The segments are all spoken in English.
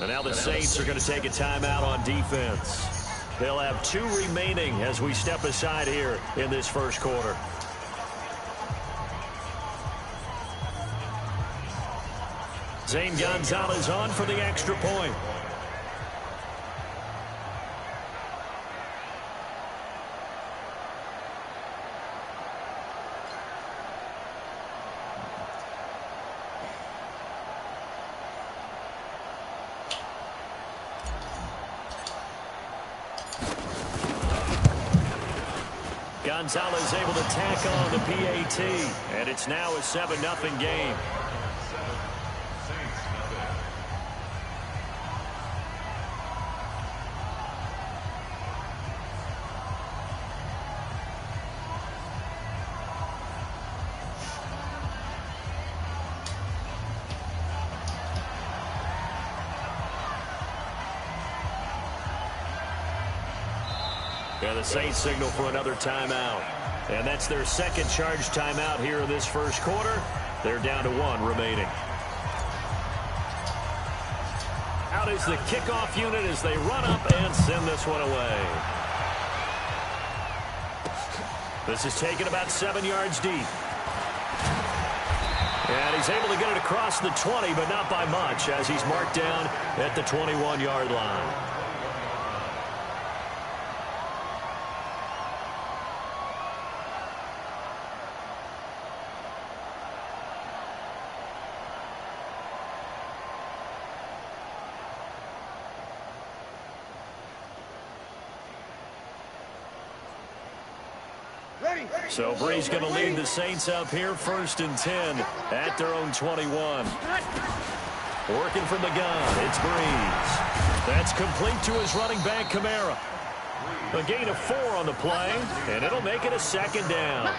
And now the Saints are going to take a timeout on defense. They'll have 2 remaining as we step aside here in this first quarter. Zane Gonzalez on for the extra point. Gonzalez able to tack on the PAT, and it's now a 7-0 game. Yeah, the Saints signal for another timeout. And that's their second charge timeout here in this first quarter. They're down to 1 remaining. Out is the kickoff unit as they run up and send this one away. This is taken about 7 yards deep. And he's able to get it across the 20, but not by much, as he's marked down at the 21-yard line. So Brees going to lead the Saints up here, 1st and 10 at their own 21. Working from the gun, it's Brees. That's complete to his running back, Kamara. A gain of 4 on the play, and it'll make it a 2nd down.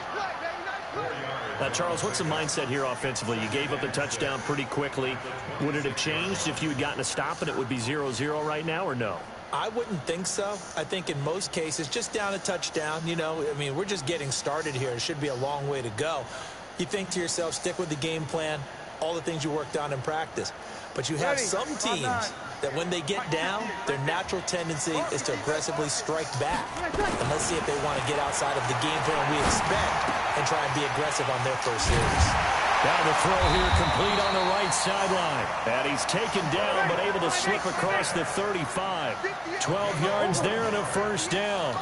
Now, Charles, what's the mindset here offensively? You gave up the touchdown pretty quickly. Would it have changed if you had gotten a stop and it would be 0-0 right now, or no? I wouldn't think so. I think in most cases, just down a touchdown, you know, I mean, we're just getting started here. It should be a long way to go. You think to yourself, stick with the game plan, all the things you worked on in practice. But you have some teams that when they get down, their natural tendency is to aggressively strike back. And let's see if they want to get outside of the game plan we expect and try and be aggressive on their first series. Down the throw here, complete on the right sideline. And he's taken down, but able to slip across the 35. 12 yards there and a 1st down.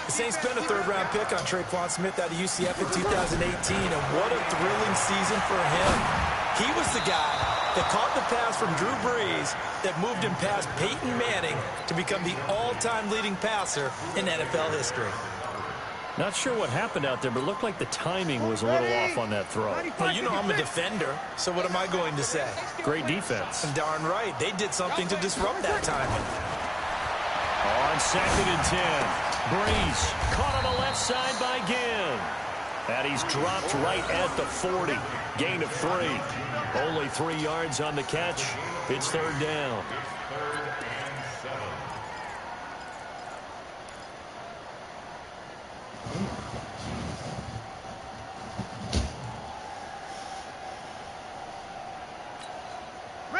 The Saints spent a 3rd-round pick on Traquan Smith out of UCF in 2018, and what a thrilling season for him. He was the guy that caught the pass from Drew Brees that moved him past Peyton Manning to become the all-time leading passer in NFL history. Not sure what happened out there, but it looked like the timing was a little off on that throw. Well, you know I'm a defender, so what am I going to say? Great defense. And darn right, they did something to disrupt that timing. On 2nd and 10, Brees caught on the left side by Ginn. And he's dropped right at the 40. Gain of 3. Only 3 yards on the catch. It's 3rd down.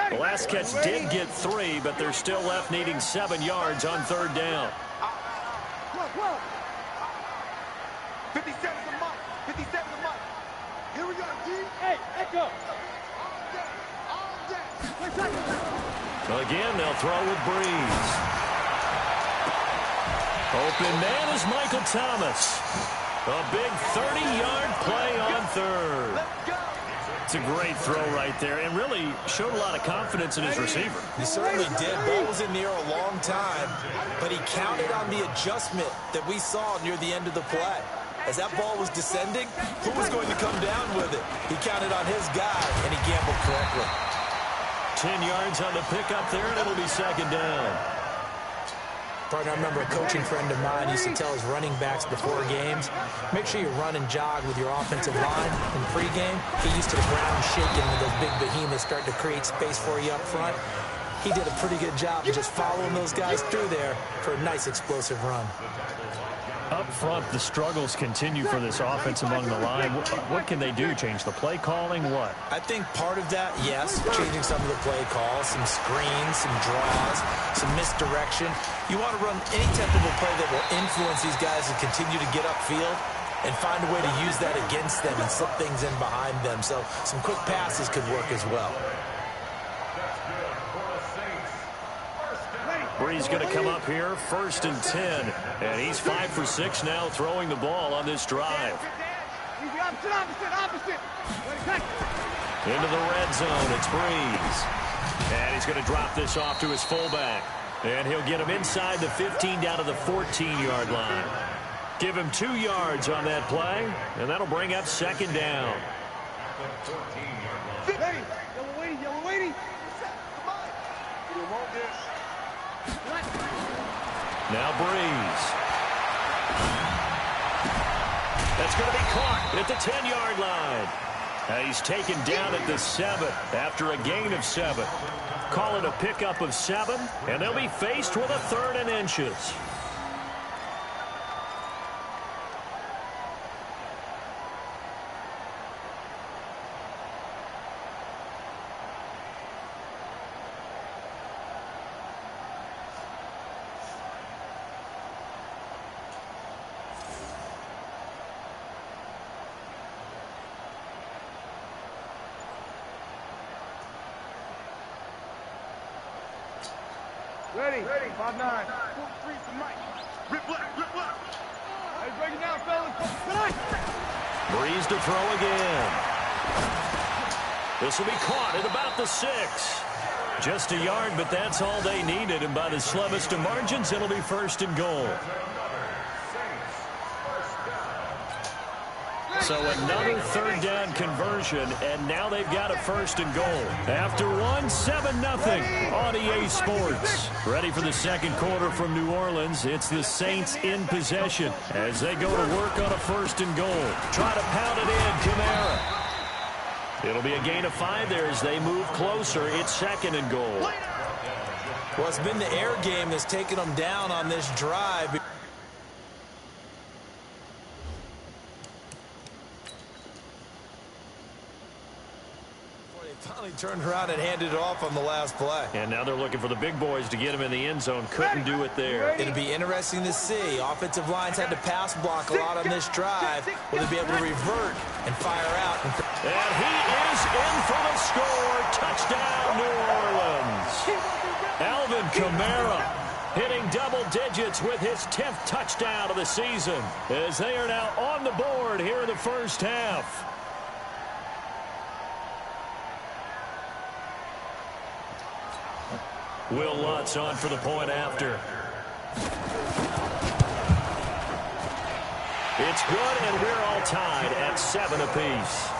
The last catch did get 3, but they're still left needing 7 yards on 3rd down. 57's a month. 57's a month. Here we go, G. Hey, echo. Again, they'll throw with Brees. Open man is Michael Thomas. A big 30-yard play on 3rd. It's a great throw right there, and really showed a lot of confidence in his receiver. He certainly did. Ball was in the air a long time, but he counted on the adjustment that we saw near the end of the play. As that ball was descending, who was going to come down with it? He counted on his guy, and he gambled correctly. 10 yards on the pickup there, and it'll be 2nd down. Partner, I remember a coaching friend of mine used to tell his running backs before games, make sure you run and jog with your offensive line in pregame. Get used to the ground shaking when those big behemoths start to create space for you up front. He did a pretty good job of just following those guys through there for a nice explosive run. Up front, the struggles continue for this offense among the line. What can they do? Change the play calling? What? I think part of that, yes, changing some of the play calls, some screens, some draws, some misdirection. You want to run any type of a play that will influence these guys to continue to get upfield and find a way to use that against them and slip things in behind them. So some quick passes could work as well. Bree's going to come up here, 1st and 10. And he's 5 for 6 now throwing the ball on this drive. Into the red zone, it's Breeze. And he's going to drop this off to his fullback. And he'll get him inside the 15 down to the 14-yard line. Give him 2 yards on that play, and that'll bring up 2nd down. Yellow waiting. Come on. You want this. Now Breeze. That's going to be caught at the 10-yard line. Now he's taken down at the 7 after a gain of 7. Call it a pickup of 7, and they'll be faced with a 3rd and inches. Ready. 5-9. 4-3 for Mike. Rip left. Hey, break it down, fellas. Breeze to throw again. This will be caught at about the 6. Just a yard, but that's all they needed. And by the slimmest of margins, it'll be 1st and goal. So another 3rd down conversion, and now they've got a 1st and goal. After one, 7-0 on EA Sports. Ready for the 2nd quarter from New Orleans. It's the Saints in possession as they go to work on a 1st and goal. Try to pound it in, Kamara. It'll be a gain of 5 there as they move closer. It's 2nd and goal. Well, it's been the air game that's taken them down on this drive. Finally turned around and handed it off on the last play. And now they're looking for the big boys to get him in the end zone. Couldn't do it there. It'll be interesting to see. Offensive lines had to pass block a lot on this drive. Will they be able to revert and fire out? And he is in for the score. Touchdown, New Orleans. Alvin Kamara hitting double digits with his 10th touchdown of the season as they are now on the board here in the first half. Will Lutz on for the point after. It's good, and we're all tied at 7 apiece.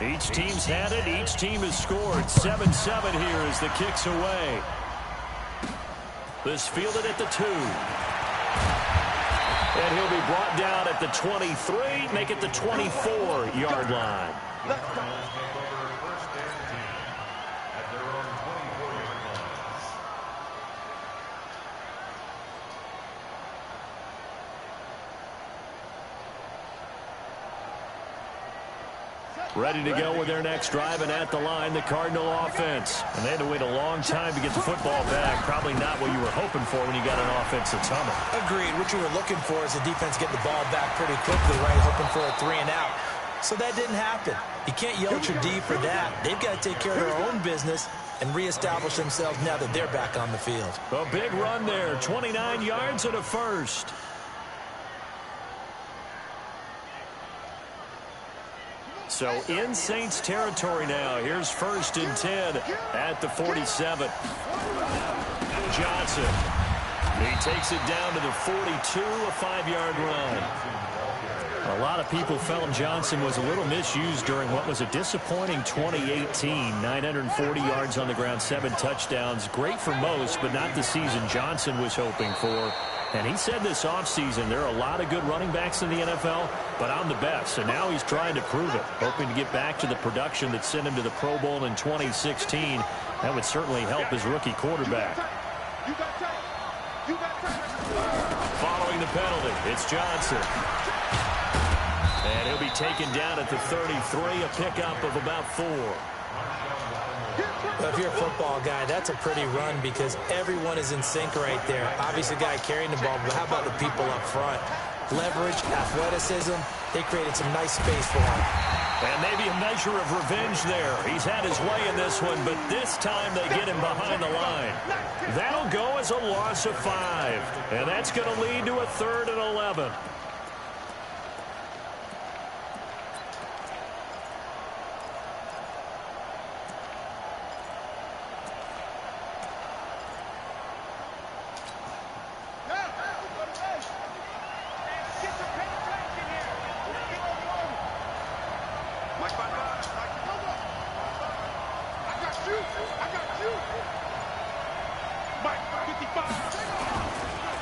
Each team's had it. Each team has scored. 7-7 here as the kick's away. This fielded at the 2. And he'll be brought down at the 23, make it the 24-yard line. Ready to go with their next drive, and at the line, the Cardinal offense. And they had to wait a long time to get the football back. Probably not what you were hoping for when you got an offense that's humming. Agreed. What you were looking for is the defense getting the ball back pretty quickly, right? Hoping for a 3 and out. So that didn't happen. You can't yell at your D for that. They've got to take care of their own business and reestablish themselves now that they're back on the field. A big run there, 29 yards and a first. So in Saints territory now. Here's 1st and 10 at the 47. Johnson He takes it down to the 42, a 5-yard run. A lot of people felt Johnson was a little misused during what was a disappointing 2018. 940 yards on the ground, 7 touchdowns. Great for most, but not the season Johnson was hoping for. And he said this offseason there are a lot of good running backs in the NFL, but I'm the best. And now he's trying to prove it, hoping to get back to the production that sent him to the Pro Bowl in 2016. That would certainly help his rookie quarterback. Following the penalty, it's Johnson. And he'll be taken down at the 33, a pickup of about 4. Well, if you're a football guy, that's a pretty run because everyone is in sync right there. Obviously, the guy carrying the ball, but how about the people up front? Leverage, athleticism, they created some nice space for him. And maybe a measure of revenge there. He's had his way in this one, but this time they get him behind the line. That'll go as a loss of 5. And that's going to lead to a 3rd and 11.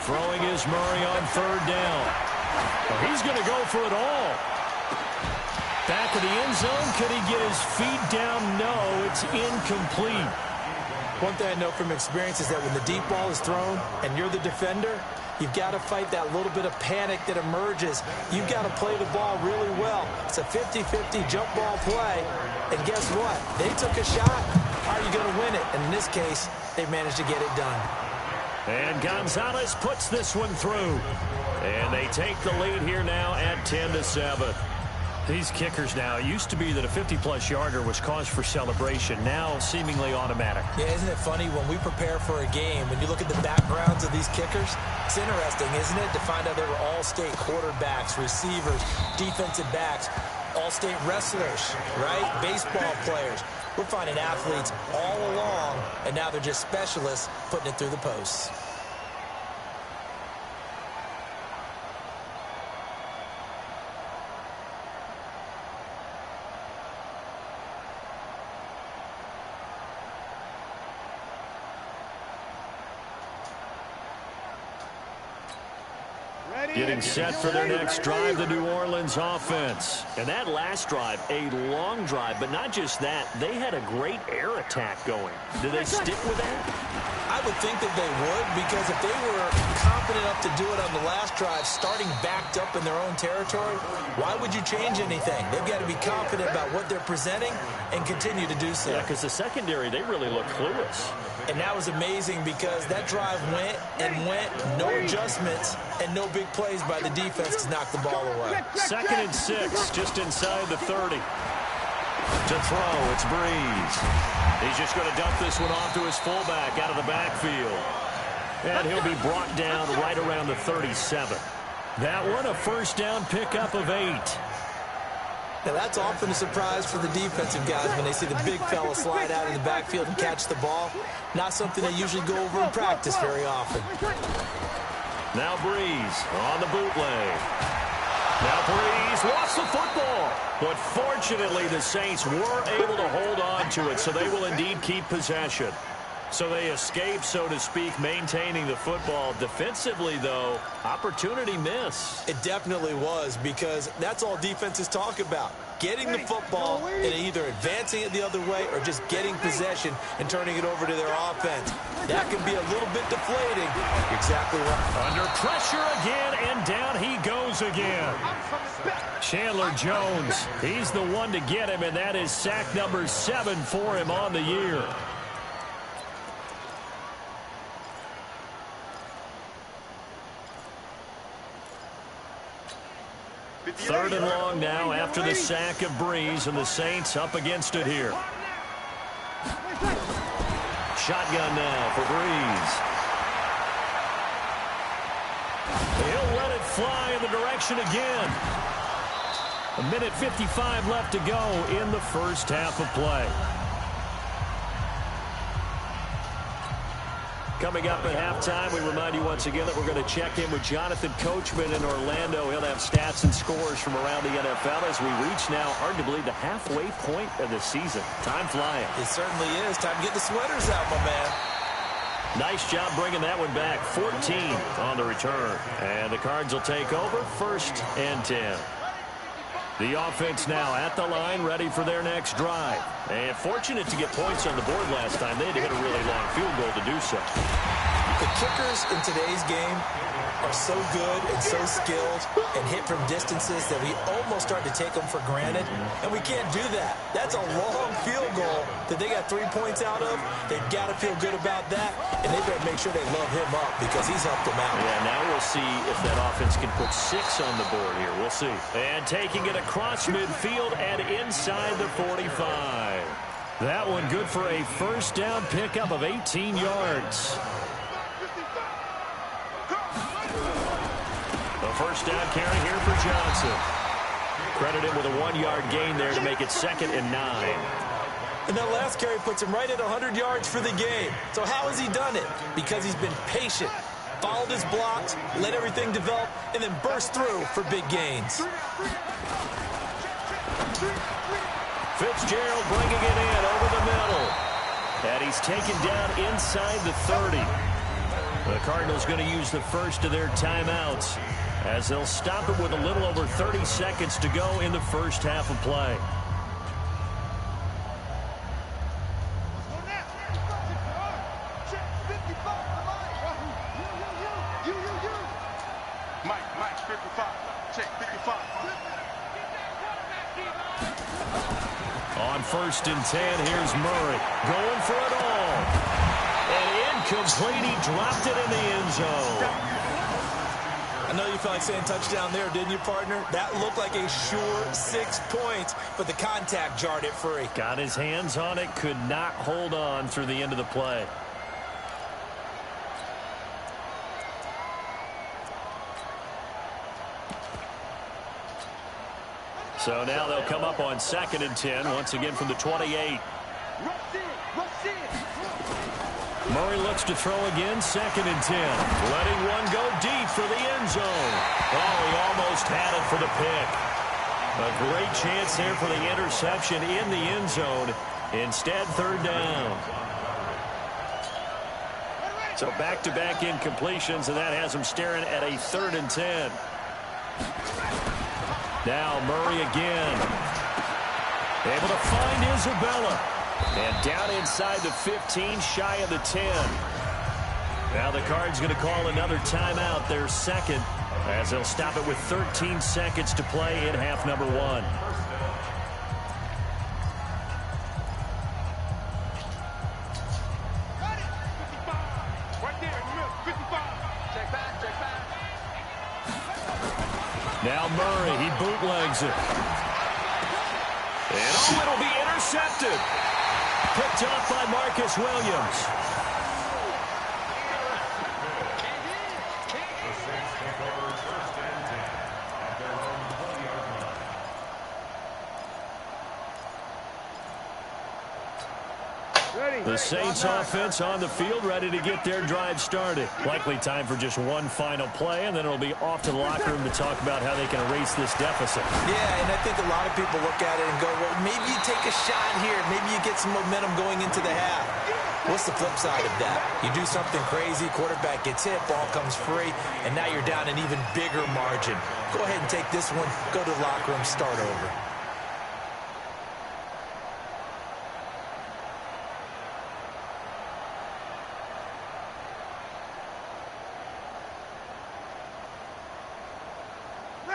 Throwing is Murray on 3rd down. Well, he's going to go for it all. Back of the end zone. Could he get his feet down? No, it's incomplete. One thing I know from experience is that when the deep ball is thrown and you're the defender, you've got to fight that little bit of panic that emerges. You've got to play the ball really well. It's a 50-50 jump ball play. And guess what? They took a shot. How are you going to win it? And in this case, they managed to get it done. And Gonzalez puts this one through. And they take the lead here now at 10-7. These kickers now, it used to be that a 50-plus yarder was cause for celebration. Now seemingly automatic. Yeah, isn't it funny when we prepare for a game, when you look at the backgrounds of these kickers, it's interesting, isn't it, to find out they were all-state quarterbacks, receivers, defensive backs, all-state wrestlers, right? Baseball players. We're finding athletes all along, and now they're just specialists putting it through the posts. Getting set for their next drive, the New Orleans offense. And that last drive, a long drive, but not just that. They had a great air attack going. Do they stick with that? I would think that they would, because if they were confident enough to do it on the last drive, starting backed up in their own territory, why would you change anything? They've got to be confident about what they're presenting and continue to do so. Yeah, because the secondary, they really look clueless. And that was amazing because that drive went and went, no adjustments, and no big plays by the defense to knock the ball away. 2nd and 6, just inside the 30. To throw, it's Breeze. He's just going to dump this one off to his fullback out of the backfield. And he'll be brought down right around the 37. That one, a 1st down pickup of 8. Now, that's often a surprise for the defensive guys when they see the big fella slide out of the backfield and catch the ball. Not something they usually go over in practice very often. Now Breeze on the bootleg. Now Breeze lost the football. But fortunately, the Saints were able to hold on to it, so they will indeed keep possession. So they escape, so to speak, maintaining the football. Defensively, though, opportunity miss. It definitely was, because that's all defenses talk about. Getting the football and either advancing it the other way or just getting possession and turning it over to their offense. That can be a little bit deflating. You're exactly right. Under pressure again, and down he goes again. Chandler Jones, he's the one to get him, and that is sack number 7 for him on the year. 3rd and long now after the sack of Breeze, and the Saints up against it here. Shotgun now for Breeze. He'll let it fly in the direction again. 1:55 left to go in the first half of play. Coming up at halftime, we remind you once again that we're going to check in with Jonathan Coachman in Orlando. He'll have stats and scores from around the NFL as we reach now, hard to believe, the halfway point of the season. Time flying. It certainly is. Time to get the sweaters out, my man. Nice job bringing that one back. 14 on the return. And the Cards will take over, 1st and 10. The offense now at the line, ready for their next drive. And fortunate to get points on the board last time. They had to hit a really long field goal to do so. The kickers in today's game are so good and so skilled and hit from distances that we almost start to take them for granted, and we can't do that. That's a long field goal that they got 3 points out of. They've got to feel good about that, and they better make sure they love him up because he's helped them out. Yeah, now we'll see if that offense can put 6 on the board here. We'll see. And taking it across midfield and inside the 45. That one good for a first down pickup of 18 yards. A first down carry here for Johnson. Credit him with a 1-yard gain there to make it 2nd and 9. And that last carry puts him right at 100 yards for the game. So how has he done it? Because he's been patient, followed his blocks, let everything develop, and then burst through for big gains. Fitzgerald bringing it in over the middle. And he's taken down inside the 30. The Cardinals going to use the first of their timeouts as they'll stop it with a little over 30 seconds to go in the first half of play. Mike, 55. Check, 55. On 1st and 10, here's Murray going for it all. And incomplete, he dropped it in the end zone. I know you felt like saying touchdown there, didn't you, partner? That looked like a sure 6 points, but the contact jarred it free. Got his hands on it, could not hold on through the end of the play. So now they'll come up on 2nd and 10, once again from the 28. Murray looks to throw again, 2nd and 10. Letting one go deep for the end zone. Oh, he almost had it for the pick. A great chance there for the interception in the end zone. Instead, 3rd down. So back-to-back incompletions, and that has him staring at a 3rd and 10. Now Murray again. Able to find Isabella. And down inside the 15, shy of the 10. Now the Cards going to call another timeout, their 2nd, as they'll stop it with 13 seconds to play in half number 1. Now Murray, he bootlegs it. And oh, it'll be intercepted. Picked off by Marcus Williams. The Saints offense on the field, ready to get their drive started. Likely time for just one final play, and then it'll be off to the locker room to talk about how they can erase this deficit. Yeah, and I think a lot of people look at it and go, well, maybe you take a shot here. Maybe you get some momentum going into the half. What's the flip side of that? You do something crazy, quarterback gets hit, ball comes free, and now you're down an even bigger margin. Go ahead and take this one, go to the locker room, start over.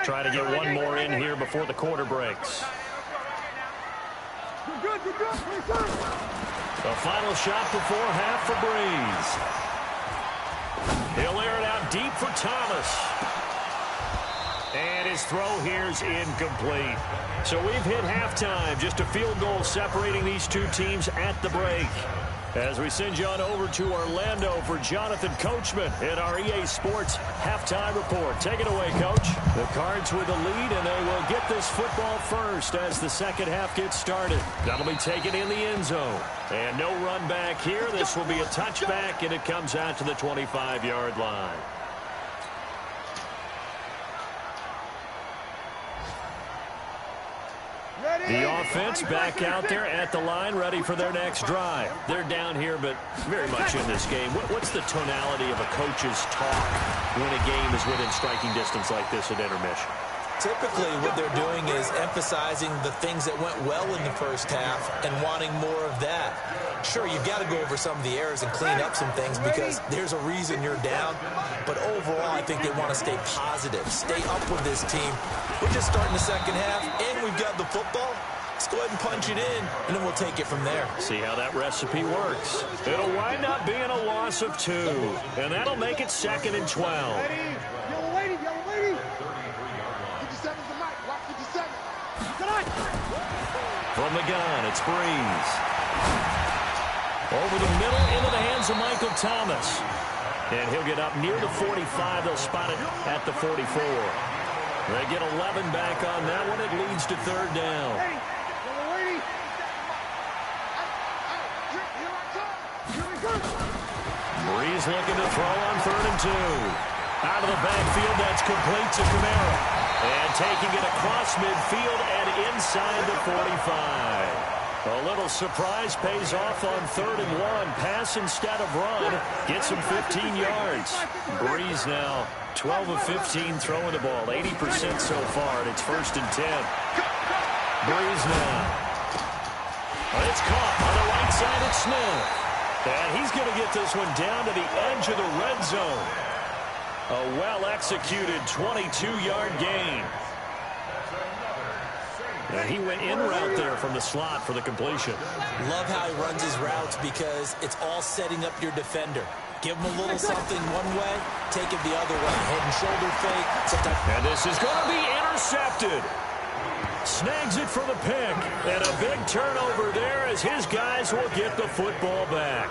Try to get one more in here before the quarter breaks. The final shot before half for Breeze. He'll air it out deep for Thomas. And his throw here's incomplete. So we've hit halftime. Just a field goal separating these two teams at the break. As we send you on over to Orlando for Jonathan Coachman in our EA Sports halftime report. Take it away, Coach. The Cards with the lead, and they will get this football first as the second half gets started. That'll be taken in the end zone. And no run back here. This will be a touchback, and it comes out to the 25-yard line. The offense back out there at the line, ready for their next drive. They're down here, but very much in this game. What's the tonality of a coach's talk when a game is within striking distance like this at intermission? Typically, what they're doing is emphasizing the things that went well in the first half and wanting more of that. Sure, you've got to go over some of the errors and clean up some things because there's a reason you're down. But overall, I think they want to stay positive, stay up with this team. We're just starting the second half, and we've got the football. Let's go ahead and punch it in, and then we'll take it from there. See how that recipe works. It'll wind up being a loss of 2, and that'll make it 2nd and 12. Yellow lady, yellow lady. 57's the mic. Watch 57. Tonight. From the gun, it's Breeze. Over the middle, into the hands of Michael Thomas. And he'll get up near the 45. They'll spot it at the 44. They get 11 back on that one. It leads to 3rd down. Breeze looking to throw on 3rd and 2. Out of the backfield, that's complete to Kamara. And taking it across midfield and inside the 45. A little surprise pays off on 3rd and 1. Pass instead of run. Gets him 15 yards. Breeze now 12 of 15 throwing the ball. 80% so far, and it's 1st and 10. Breeze now. It's caught on the right side of Smith. And he's going to get this one down to the edge of the red zone. A well-executed 22-yard gain. And he went in route there from the slot for the completion. Love how he runs his routes because it's all setting up your defender. Give him a little something one way, take it the other way. Head and shoulder fake. Sometimes. And this is going to be intercepted. Snags it for the pick. And a big turnover there as his guys will get the football back.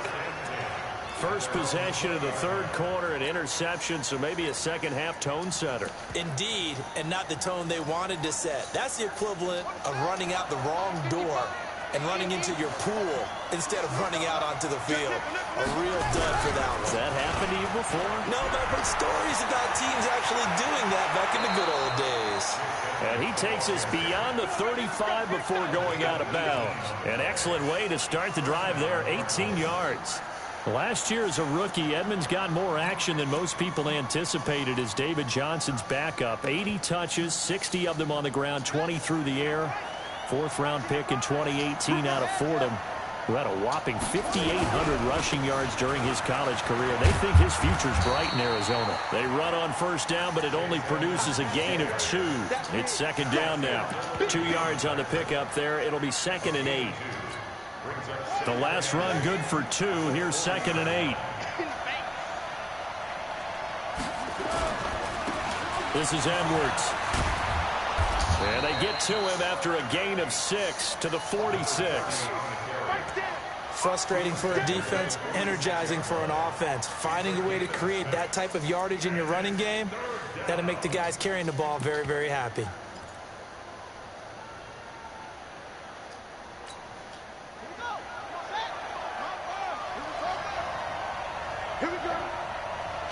First possession of the 3rd quarter, an interception, so maybe a second-half tone setter. Indeed, and not the tone they wanted to set. That's the equivalent of running out the wrong door and running into your pool instead of running out onto the field. A real dud for that one. Has that happened to you before? No, but I've heard stories about teams actually doing that back in the good old days. And he takes us beyond the 35 before going out of bounds. An excellent way to start the drive there, 18 yards. Last year as a rookie, Edmonds got more action than most people anticipated as David Johnson's backup. 80 touches, 60 of them on the ground, 20 through the air. 4th-round pick in 2018 out of Fordham, who had a whopping 5,800 rushing yards during his college career. They think his future's bright in Arizona. They run on 1st down, but it only produces a gain of 2. It's 2nd down now. 2 yards on the pickup there. It'll be 2nd and 8. The last run good for 2. Here's 2nd and 8. This is Edwards. And they get to him after a gain of 6 to the 46. Frustrating for a defense, energizing for an offense. Finding a way to create that type of yardage in your running game, that'll make the guys carrying the ball very, very happy. Here we go.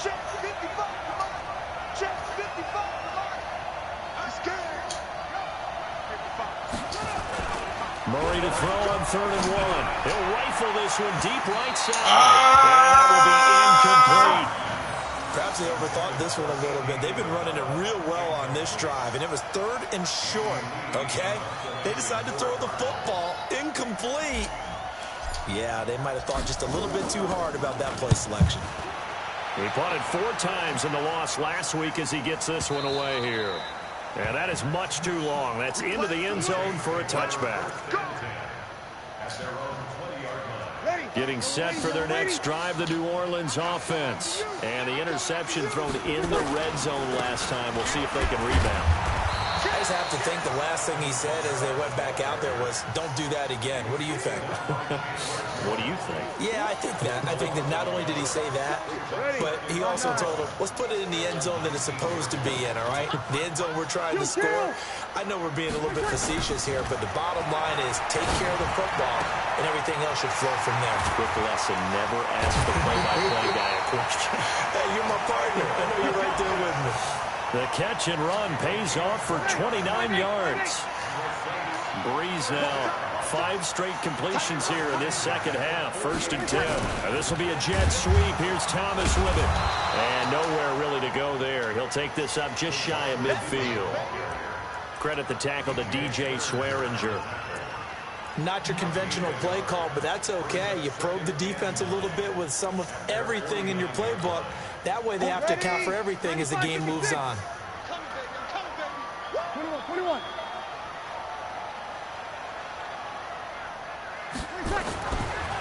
Check 55. Come on. Check 55. Come on. That's good. 55. Murray to throw on 3rd and 1. He'll rifle this one deep right side. And that will be incomplete. Perhaps they overthought this one a little bit. They've been running it real well on this drive, and it was 3rd and short, okay? They decided to throw the football incomplete. Yeah, they might have thought just a little bit too hard about that play selection. He punted 4 times in the loss last week as he gets this one away here. And that is much too long. That's into the end zone for a touchback. Getting set for their next drive, the New Orleans offense. And the interception thrown in the red zone last time. We'll see if they can rebound. just have to think the last thing he said as they went back out there was, don't do that again. What do you think? What do you think? Yeah, I think that. I think that not only did he say that, but he also told him, let's put it in the end zone that it's supposed to be in, all right? The end zone we're trying to score. I know we're being a little bit facetious here, but the bottom line is take care of the football, and everything else should flow from there. Quick lesson, never ask the play-by-play guy a question. Hey, you're my partner. I know you're right there with me. The catch and run pays off for 29 yards. Breeze now, 5 straight completions here in this second half. 1st and 10. This will be a jet sweep. Here's Thomas with it. And nowhere really to go there. He'll take this up just shy of midfield. Credit the tackle to DJ Swearinger. Not your conventional play call, but that's okay. You probe the defense a little bit with some of everything in your playbook. That way they have to account for everything as the game moves on. 21.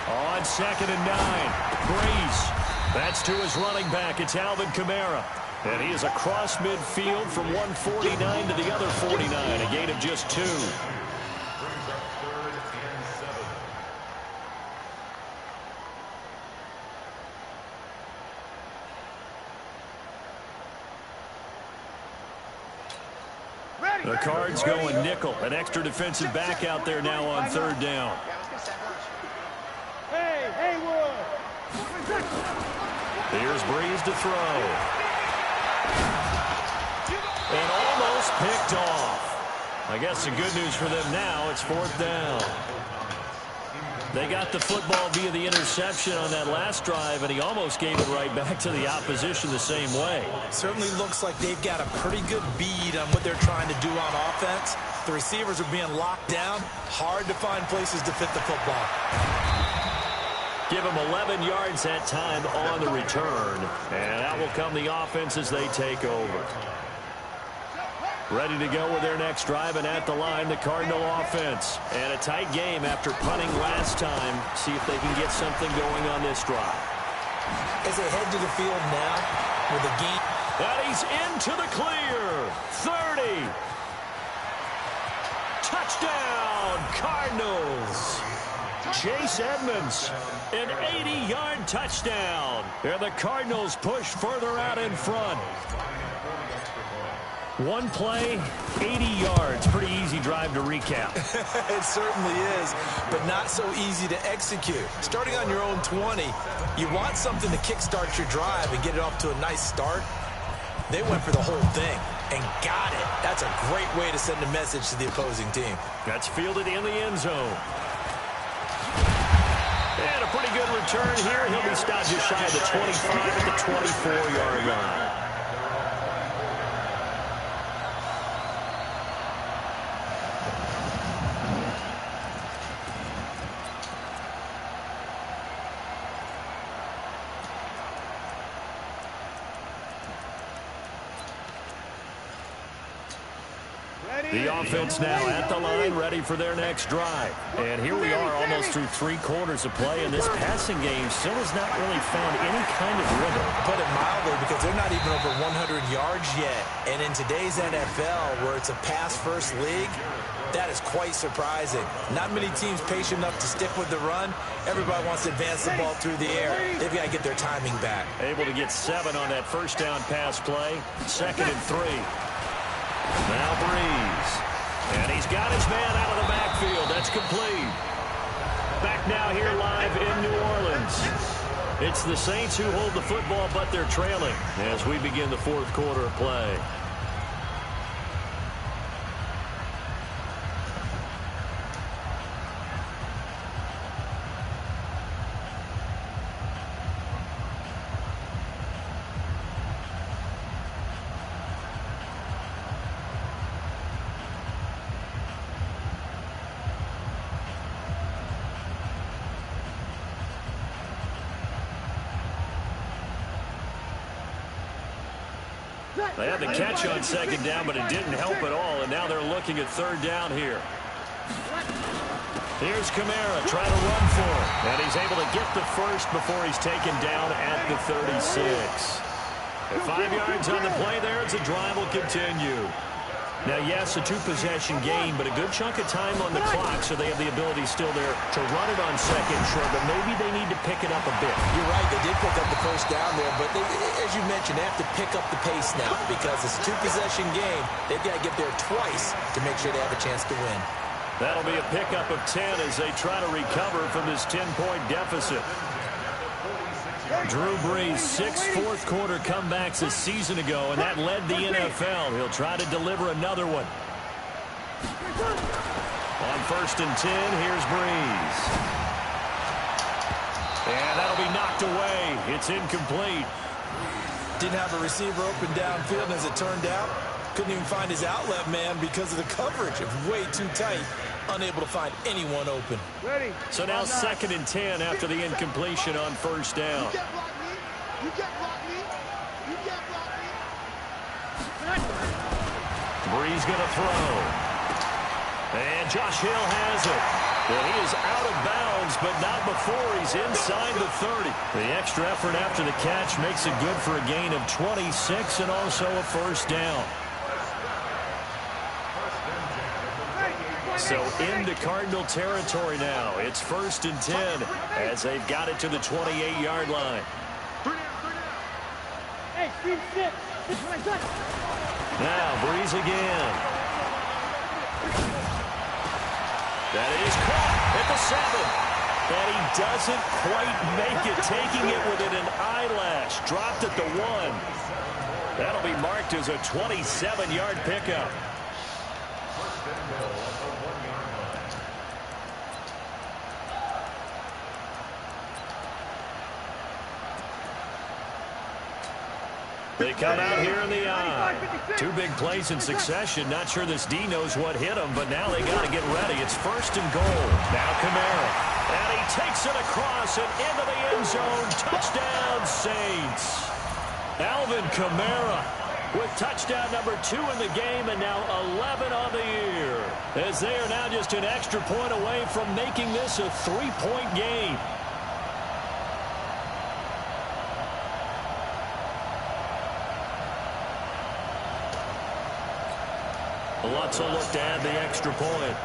On 2nd and 9. Breeze. That's to his running back. It's Alvin Kamara. And he is across midfield from 149 to the other 49. A gain of just 2. The Cards going nickel. An extra defensive back out there now on 3rd down. Hey, Haywood. Here's Breeze to throw. And almost picked off. I guess the good news for them now, it's 4th down. They got the football via the interception on that last drive, and he almost gave it right back to the opposition the same way. Certainly looks like they've got a pretty good bead on what they're trying to do on offense. The receivers are being locked down. Hard to find places to fit the football. Give them 11 yards that time on the return, and that will come the offense as they take over. Ready to go with their next drive, and at the line, the Cardinal offense. And a tight game after punting last time. See if they can get something going on this drive. As they head to the field now with a gain. And he's into the clear. 30. Touchdown, Cardinals. Chase Edmonds, an 80-yard touchdown. And the Cardinals push further out in front. One play, 80 yards. Pretty easy drive to recap. It certainly is, but not so easy to execute. Starting on your own 20, you want something to kickstart your drive and get it off to a nice start. They went for the whole thing and got it. That's a great way to send a message to the opposing team. That's fielded in the end zone. And a pretty good return here. He'll be stopped just shy of the 25 at the 24-yard line. The offense now at the line, ready for their next drive. And here we are almost through 3 quarters of play, and this passing game still has not really found any kind of rhythm. Put it mildly, because they're not even over 100 yards yet. And in today's NFL, where it's a pass-first league, that is quite surprising. Not many teams patient enough to stick with the run. Everybody wants to advance the ball through the air. They've got to get their timing back. Able to get 7 on that first down pass play. 2nd and 3. Now Breeze. And he's got his man out of the backfield. That's complete. Back now here live in New Orleans. It's the Saints who hold the football, but they're trailing as we begin the 4th quarter of play. They had the catch on 2nd down, but it didn't help at all, and now they're looking at 3rd down here. Here's Kamara trying to run for it, and he's able to get the first before he's taken down at the 36. At 5 yards on the play there, as the drive will continue. Now, yes, a two-possession game, but a good chunk of time on the clock, so they have the ability still there to run it on second short, but maybe they need to pick it up a bit. You're right, they did pick up the first down there, but as you mentioned, they have to pick up the pace now because it's a two-possession game. They've got to get there twice to make sure they have a chance to win. That'll be a pickup of 10 as they try to recover from this 10-point deficit. Drew Brees, 6 fourth-quarter comebacks a season ago, and that led the NFL. He'll try to deliver another one. On 1st and 10, here's Brees. And that'll be knocked away. It's incomplete. Didn't have a receiver open downfield, and as it turned out, couldn't even find his outlet man because of the coverage. It was way too tight. Unable to find anyone open. So now 2nd and 10 after the incompletion on 1st down. You can't block me. You can't block me. You can't block me. Brees going to throw. And Josh Hill has it. And he is out of bounds, but not before he's inside the 30. The extra effort after the catch makes it good for a gain of 26 and also a 1st down. So into Cardinal territory now. It's 1st and 10 as they've got it to the 28-yard line. Now Brees again. That is caught at the 7. And he doesn't quite make it, taking it within an eyelash. Dropped at the 1. That'll be marked as a 27-yard pickup. They come out here in the eye. 2 big plays in succession. Not sure this D knows what hit him, but now they got to get ready. It's 1st and goal. Now Kamara. And he takes it across and into the end zone. Touchdown, Saints. Alvin Kamara with touchdown number 2 in the game and now 11 on the year. As they are now just an extra point away from making this a 3-point game. Lots of look to add the extra point.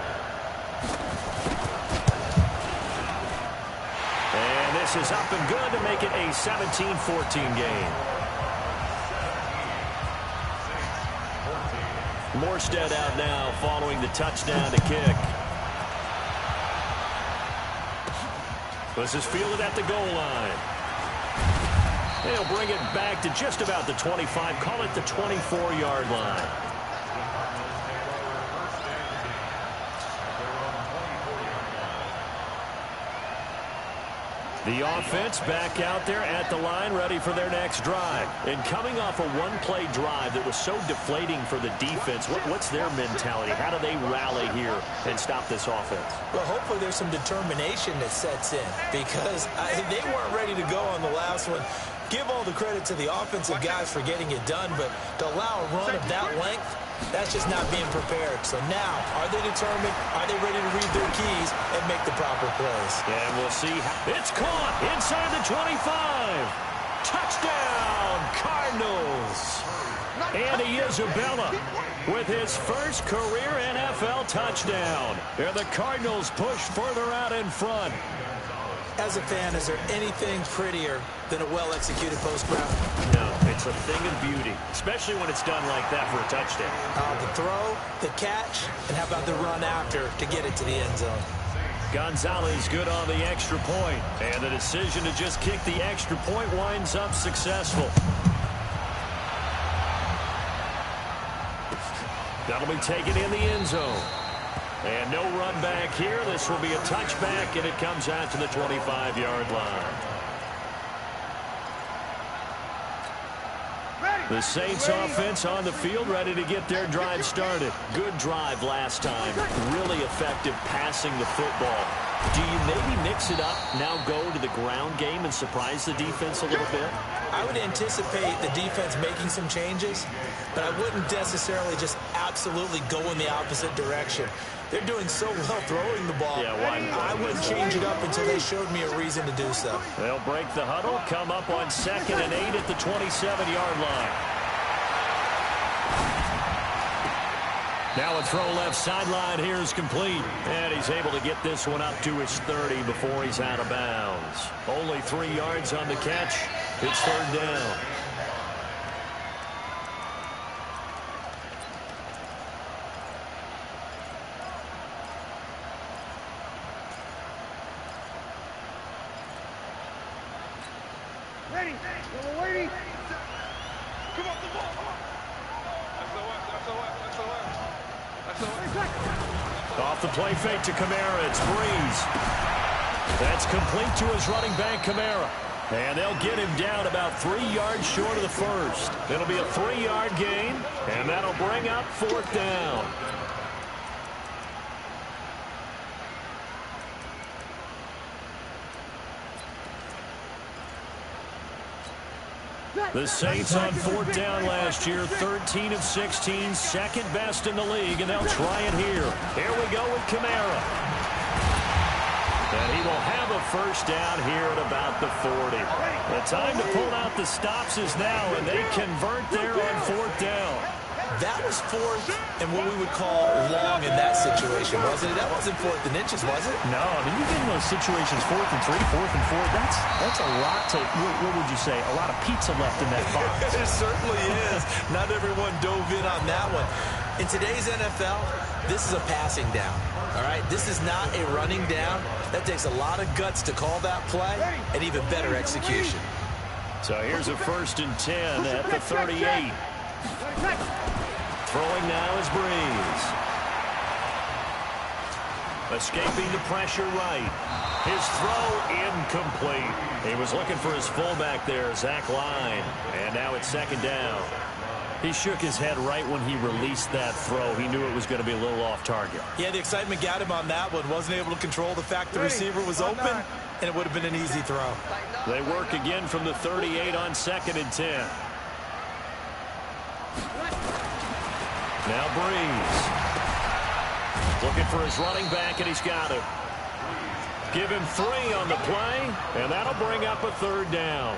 And this is up and good to make it a 17-14 game. Morstead out now following the touchdown to kick. This is fielded at the goal line. They'll bring it back to just about the 25. Call it the 24-yard line. The offense back out there at the line, ready for their next drive. And coming off a one-play drive that was so deflating for the defense, what's their mentality? How do they rally here and stop this offense? Well, hopefully there's some determination that sets in because they weren't ready to go on the last one. Give all the credit to the offensive guys for getting it done, but to allow a run of that length, that's just not being prepared. So now, are they determined? Are they ready to read their keys and make the proper plays? And we'll see. It's caught inside the 25. Touchdown, Cardinals. Andy Isabella with his first career NFL touchdown. And the Cardinals push further out in front. As a fan, is there anything prettier than a well-executed post-route? No, it's a thing of beauty, especially when it's done like that for a touchdown. The throw, the catch, and how about the run after to get it to the end zone? Gonzalez good on the extra point, and the decision to just kick the extra point winds up successful. That'll be taken in the end zone. And no run back here. This will be a touchback, and it comes out to the 25-yard line. The Saints offense on the field, ready to get their drive started. Good drive last time. Really effective passing the football. Do you maybe mix it up, now go to the ground game and surprise the defense a little bit? I would anticipate the defense making some changes, but I wouldn't necessarily just absolutely go in the opposite direction. They're doing so well throwing the ball. Yeah, why? I wouldn't change it up until they showed me a reason to do so. They'll break the huddle, come up on 2nd and 8 at the 27-yard line. Now a throw left sideline here is complete. And he's able to get this one up to his 30 before he's out of bounds. Only 3 yards on the catch. It's third down. Ready. Little lady. Come on, the ball. Off the play fake to Kamara. It's Breeze. That's complete to his running back, Kamara. And they'll get him down about 3 yards short of the first. It'll be a 3-yard gain, and that'll bring up fourth down. The Saints on fourth down last year, 13 of 16, second best in the league, and they'll try it here. Here we go with Kamara. And he will have a first down here at about the 40. The time to pull out the stops is now, and they convert there on fourth down. That was fourth and what we would call long in that situation, wasn't it? That wasn't fourth and inches, was it? No, I mean, you get in those situations 4th and 3, 4th and 4. That's a lot to, what would you say, a lot of pizza left in that box. It certainly is. Not everyone dove in on that one. In today's NFL, this is a passing down. All right, this is not a running down. That takes a lot of guts to call that play and even better execution. So here's a 1st and 10 at the 38. Throwing now is Breeze. Escaping the pressure right. His throw incomplete. He was looking for his fullback there, Zach Line. And now it's second down. He shook his head right when he released that throw. He knew it was going to be a little off target. Yeah, the excitement got him on that one. Wasn't able to control the fact the receiver was open, and it would have been an easy throw. They work again from the 38 on 2nd and 10. Now Breeze. Looking for his running back, and he's got it. Give him 3 on the play, and that'll bring up a third down.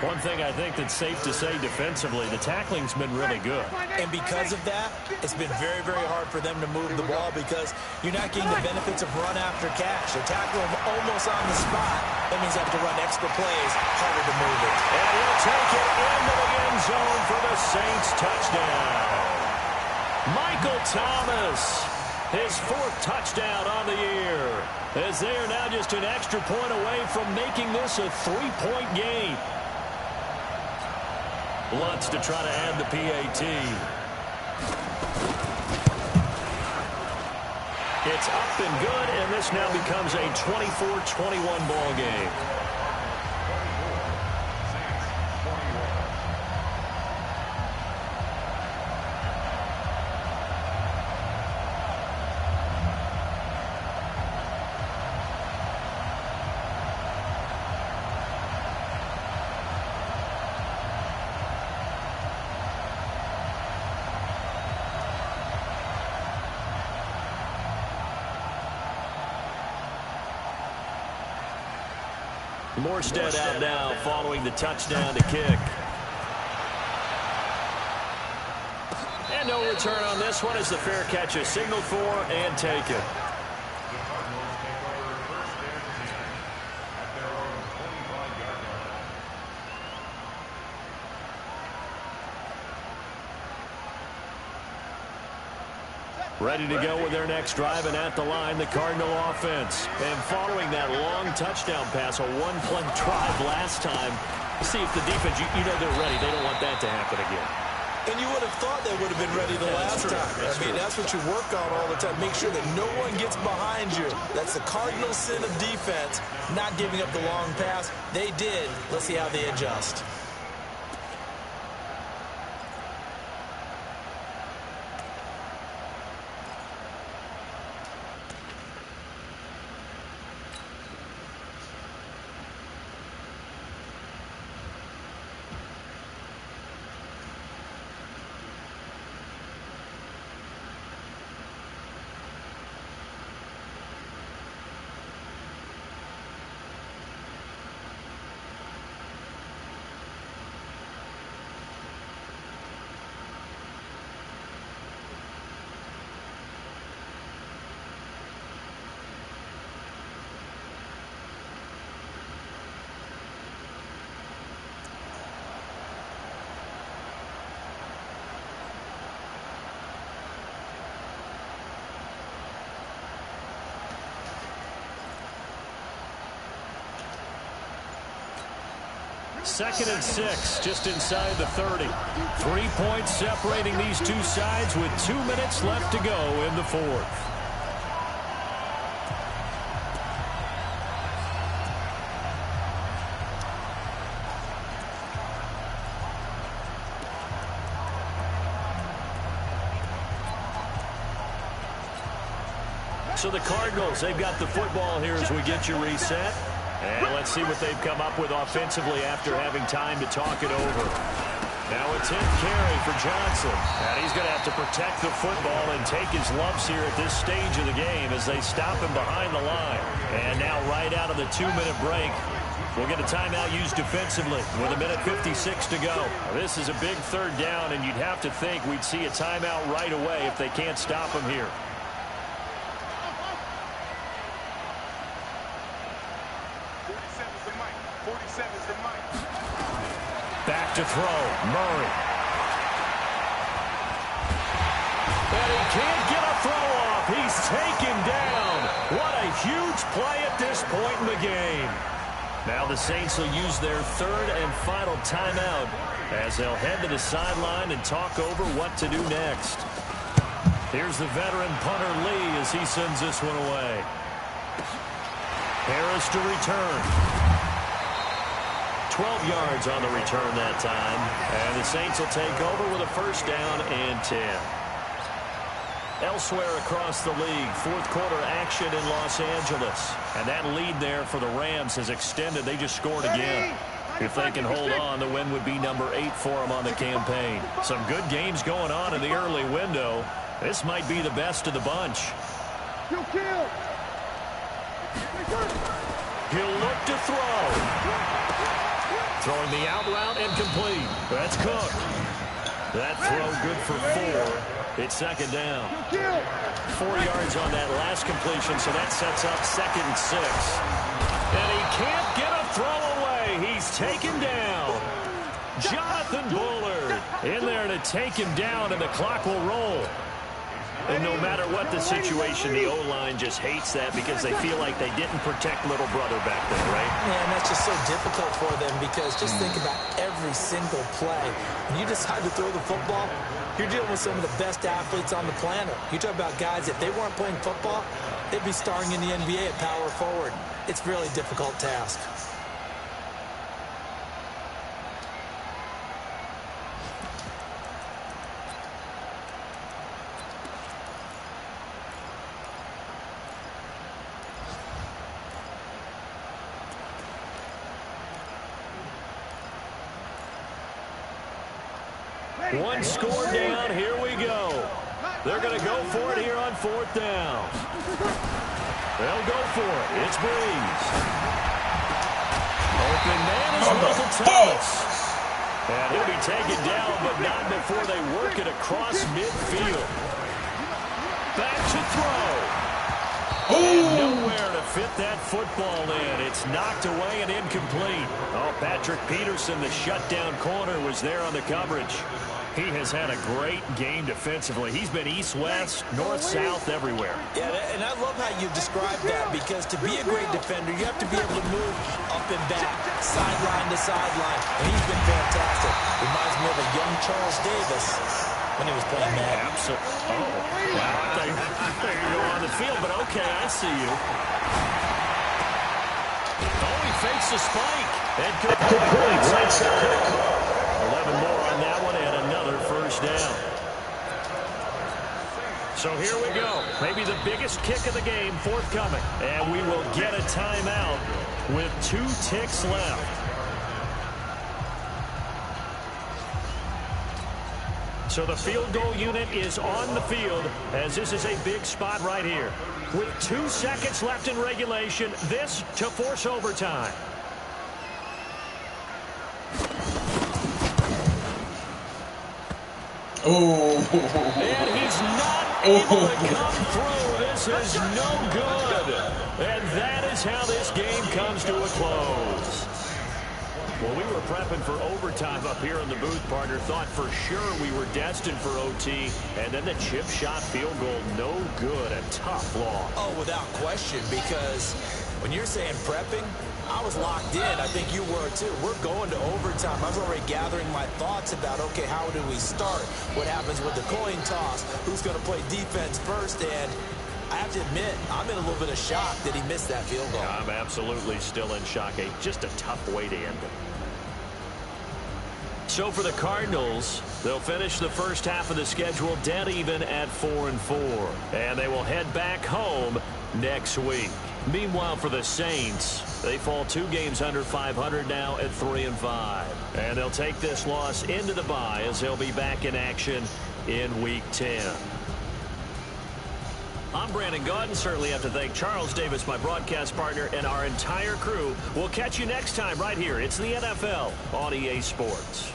One thing I think that's safe to say defensively, the tackling's been really good. And because of that, it's been very, very hard for them to move the ball because you're not getting the benefits of run after catch. They tackle him almost on the spot. That means they have to run extra plays, harder to move it. And he'll take it into the end zone for the Saints touchdown. Michael Thomas, his 4th touchdown on the year, as they are now just an extra point away from making this a 3-point game. Lutz to try to add the PAT. It's up and good, and this now becomes a 24-21 ball game. Morstead out now following the touchdown to kick. And no return on this one as the fair catch is signaled for and taken. Ready to go with their next drive, and at the line, the Cardinal offense. And following that long touchdown pass, a one-play drive last time, see if the defense, you know they're ready. They don't want that to happen again. And you would have thought they would have been ready the last time. I mean, that's what you work on all the time. Make sure that no one gets behind you. That's the cardinal sin of defense, not giving up the long pass. They did. Let's see how they adjust. 2nd and 6, just inside the 30. 3 points separating these two sides with 2 minutes left to go in the fourth. So the Cardinals, they've got the football here as we get you reset. And let's see what they've come up with offensively after having time to talk it over. Now a 10th carry for Johnson. And he's going to have to protect the football and take his lumps here at this stage of the game as they stop him behind the line. And now right out of the 2-minute break, we'll get a timeout used defensively with 1:56 to go. Now, this is a big 3rd down, and you'd have to think we'd see a timeout right away if they can't stop him here. Back to throw, Murray. And he can't get a throw off. He's taken down. What a huge play at this point in the game. Now the Saints will use their 3rd and final timeout as they'll head to the sideline and talk over what to do next. Here's the veteran punter Lee as he sends this one away. Harris to return. 12 yards on the return that time. And the Saints will take over with a 1st down and 10. Elsewhere across the league, 4th quarter action in Los Angeles. And that lead there for the Rams has extended. They just scored again. If they can hold on, the win would be number 8 for them on the campaign. Some good games going on in the early window. This might be the best of the bunch. He'll look to throw. Throwing the out route and complete. That's Cook. That throw good for 4. It's 2nd down. 4 yards on that last completion, so that sets up 2nd and 6. And he can't get a throw away. He's taken down. Jonathan Bullard in there to take him down, and the clock will roll. And no matter what the situation, the O-line just hates that because they feel like they didn't protect little brother back there, right? Yeah, and that's just so difficult for them because just think about every single play. When you decide to throw the football, you're dealing with some of the best athletes on the planet. You talk about guys, if they weren't playing football, they'd be starring in the NBA at power forward. It's a really difficult task. One score down. Here we go. They're going to go for it here on 4th down. They'll go for it. It's Breeze. Open man is Michael Thomas. And he'll be taken down, but not before they work it across midfield. Back to throw. And nowhere to fit that football in. It's knocked away and incomplete. Oh, Patrick Peterson, the shutdown corner, was there on the coverage. He has had a great game defensively. He's been east-west, north-south, everywhere. Yeah, and I love how you described that because to be a great defender, you have to be able to move up and back, sideline to sideline, and he's been fantastic. Reminds me of a young Charles Davis when he was playing Madden. Absolutely. Oh, wow. I thought you were on the field, but okay, I see you. Oh, he fakes the spike. And completes. 11 more on that one and another 1st down. So here we go. Maybe the biggest kick of the game forthcoming. And we will get a timeout with 2 ticks left. So the field goal unit is on the field as this is a big spot right here. With 2 seconds left in regulation, this to force overtime. Oh. And he's not able to come through. This is no good. And that is how this game comes to a close. Well, we were prepping for overtime up here in the booth, partner. Thought for sure we were destined for OT. And then the chip shot field goal, no good. A tough loss. Oh, without question, because When you're saying prepping, I was locked in. I think you were too. We're going to overtime. I was already gathering my thoughts about, okay, how do we start? What happens with the coin toss? Who's going to play defense first? And I have to admit, I'm in a little bit of shock that he missed that field goal. I'm absolutely still in shock. Just a tough way to end it. So for the Cardinals, they'll finish the first half of the schedule dead even at 4-4. And they will head back home next week. Meanwhile, for the Saints, they fall 2 games under 500 now at 3-5. And they'll take this loss into the bye as they'll be back in action in Week 10. I'm Brandon Gaudin. Certainly have to thank Charles Davis, my broadcast partner, and our entire crew. We'll catch you next time right here. It's the NFL on EA Sports.